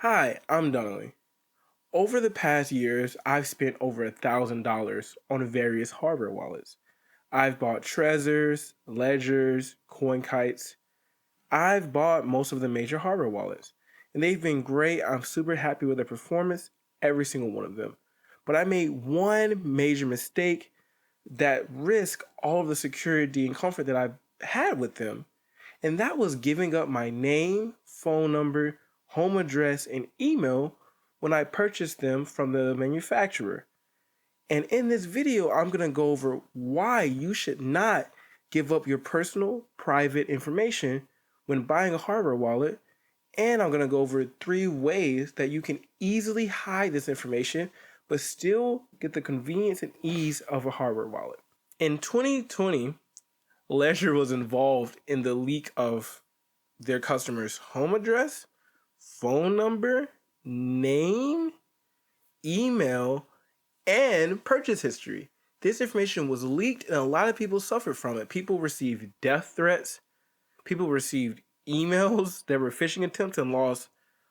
Hi, I'm Donnelly. Over the past years, I've spent over $1,000 on various hardware wallets. I've bought Trezors, Ledgers, CoinKites. I've bought most of the major hardware wallets, and they've been great. I'm super happy with their performance, every single one of them. But I made one major mistake that risked all of the security and comfort that I've had with them, and that was giving up my name, phone number, home address, and email when I purchased them from the manufacturer. And in this video, I'm going to go over why you should not give up your personal, private information when buying a hardware wallet. And I'm going to go over 3 ways that you can easily hide this information but still get the convenience and ease of a hardware wallet. In 2020, Ledger was involved in the leak of their customer's home address, phone number, name, email, and purchase history. This information was leaked and a lot of people suffered from it. People received death threats, people received emails that were phishing attempts and lost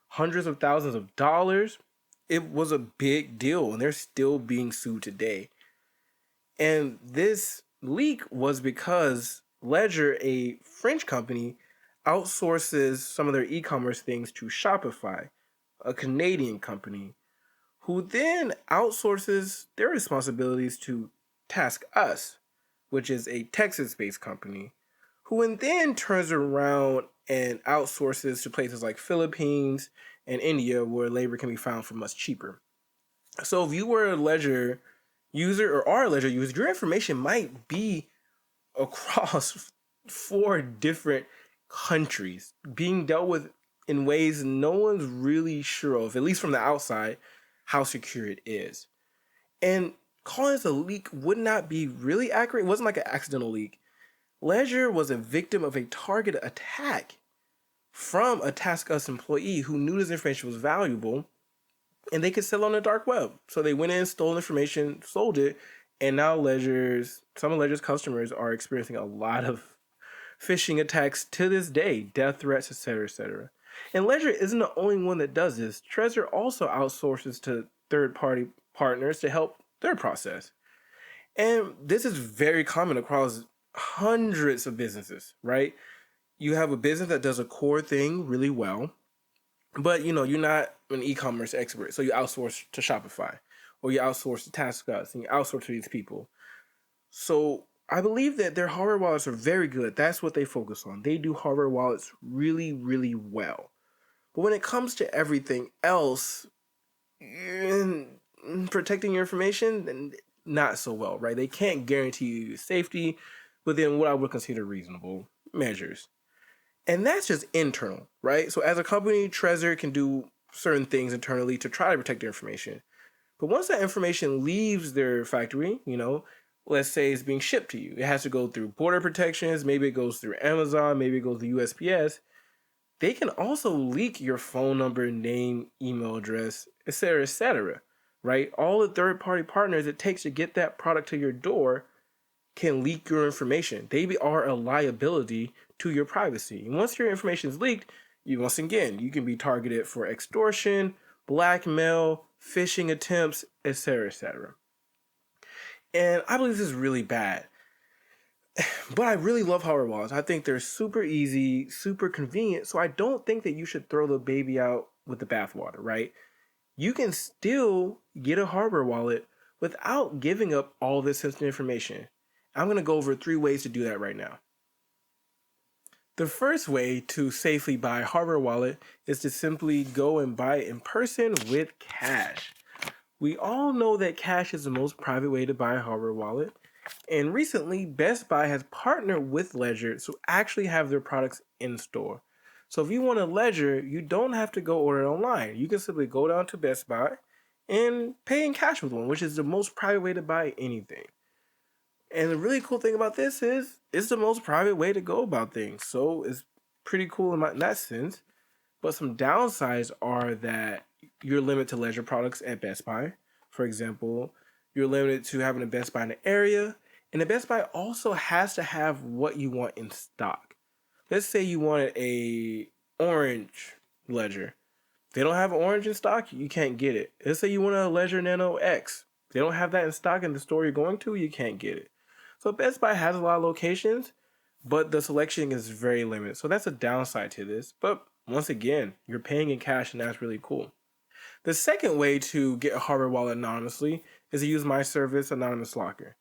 hundreds of thousands of dollars. It was a big deal and they're still being sued today. And this leak was because Ledger, a French company, outsources some of their e-commerce things to Shopify, a Canadian company, who then outsources their responsibilities to TaskUs, which is a Texas-based company, who then turns around and outsources to places like Philippines and India, where labor can be found for much cheaper. So if you were a Ledger user or are a Ledger user, your information might be across 4 different countries being dealt with in ways no one's really sure of, at least from the outside, how secure it is. And calling this a leak would not be really accurate. It wasn't like an accidental leak. Ledger was a victim of a targeted attack from a TaskUs employee who knew this information was valuable and they could sell on the dark web. So they went in, stole information, sold it, and now some of Ledger's customers are experiencing a lot of phishing attacks to this day, death threats, etc., etc. And Ledger isn't the only one that does this. Trezor also outsources to third-party partners to help their process. And this is very common across hundreds of businesses, right? You have a business that does a core thing really well, but you're not an e-commerce expert, so you outsource to Shopify, or you outsource to TaskUs, and you outsource to these people. So I believe that their hardware wallets are very good. That's what they focus on. They do hardware wallets really, really well. But when it comes to everything else, in protecting your information, then not so well, right? They can't guarantee you safety within what I would consider reasonable measures. And that's just internal, right? So as a company, Trezor can do certain things internally to try to protect their information. But once that information leaves their factory, let's say it's being shipped to you, it has to go through border protections, maybe it goes through Amazon, maybe it goes to USPS. They can also leak your phone number, name, email address, etc., right? All the third-party partners it takes to get that product to your door can leak your information. They are a liability to your privacy. And once your information is leaked, once again, you can be targeted for extortion, blackmail, phishing attempts, etc., etc. And I believe this is really bad. But I really love hardware wallets. I think they're super easy, super convenient. So I don't think that you should throw the baby out with the bathwater, right? You can still get a hardware wallet without giving up all this sensitive information. I'm going to go over 3 ways to do that right now. The first way to safely buy a hardware wallet is to simply go and buy it in person with cash. We all know that cash is the most private way to buy a hardware wallet. And recently, Best Buy has partnered with Ledger to actually have their products in store. So if you want a Ledger, you don't have to go order it online. You can simply go down to Best Buy and pay in cash with one, which is the most private way to buy anything. And the really cool thing about this is it's the most private way to go about things. So it's pretty cool in that sense. But some downsides are that you're limited to Ledger products at Best Buy. For example, you're limited to having a Best Buy in the area. And the Best Buy also has to have what you want in stock. Let's say you wanted a orange Ledger. They don't have orange in stock, you can't get it. Let's say you want a Ledger Nano X. They don't have that in stock in the store you're going to, you can't get it. So Best Buy has a lot of locations, but the selection is very limited. So that's a downside to this. But once again, you're paying in cash and that's really cool. The second way to get a hardware wallet anonymously is to use my service, Anonymous Locker.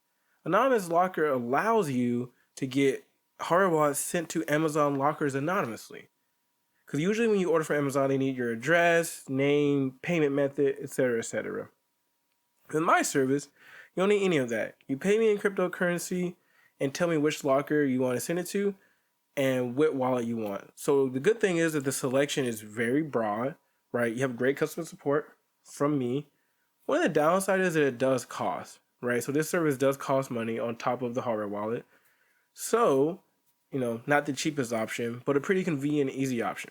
Anonymous Locker allows you to get hardware wallets sent to Amazon lockers anonymously. Because usually when you order from Amazon, they need your address, name, payment method, etc., etc. With my service, you don't need any of that. You pay me in cryptocurrency and tell me which locker you want to send it to and what wallet you want. So the good thing is that the selection is very broad, right? You have great customer support from me. One of the downsides is that it does cost, right? So this service does cost money on top of the hardware wallet. So, not the cheapest option, but a pretty convenient, easy option.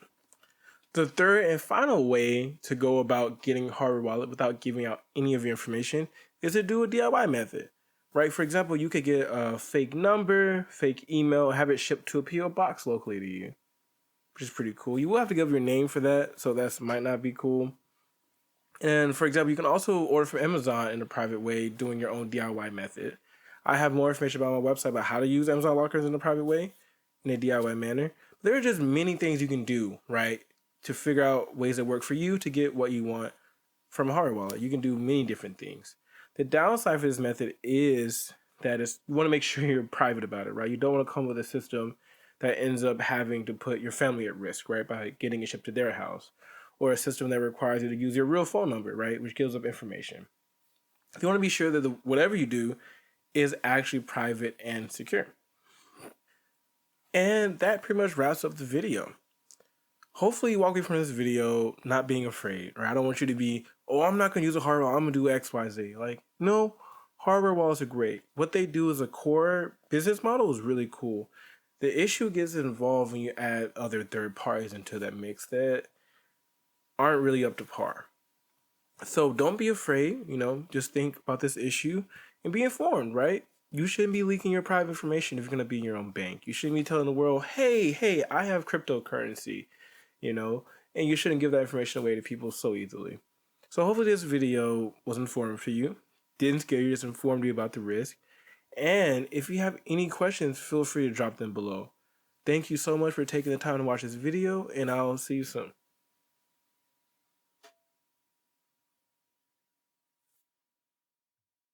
The third and final way to go about getting a hardware wallet without giving out any of your information is to do a DIY method, right? For example, you could get a fake number, fake email, have it shipped to a PO box locally to you, which is pretty cool. You will have to give your name for that, so that might not be cool. And for example, you can also order from Amazon in a private way, doing your own DIY method. I have more information about my website about how to use Amazon lockers in a private way, in a DIY manner. There are just many things you can do, right, to figure out ways that work for you to get what you want from a hardware wallet. You can do many different things. The downside for this method is that you want to make sure you're private about it, right? You don't want to come with a system that ends up having to put your family at risk, right, by getting it shipped to their house, or a system that requires you to use your real phone number, right, which gives up information. You want to be sure that whatever you do is actually private and secure. And that pretty much wraps up the video. Hopefully you walk away from this video not being afraid, or I don't want you to be, oh, I'm not going to use a hardware wallet, I'm going to do X, Y, Z. Like, no, hardware wallets are great. What they do as a core business model is really cool. The issue gets involved when you add other third parties into that mix that aren't really up to par. So don't be afraid, just think about this issue and be informed, right? You shouldn't be leaking your private information if you're going to be in your own bank. You shouldn't be telling the world, hey, I have cryptocurrency, and you shouldn't give that information away to people so easily. So hopefully this video was informative for you. Didn't scare you, just informed you about the risk. And if you have any questions, feel free to drop them below. Thank you so much for taking the time to watch this video, and I'll see you soon.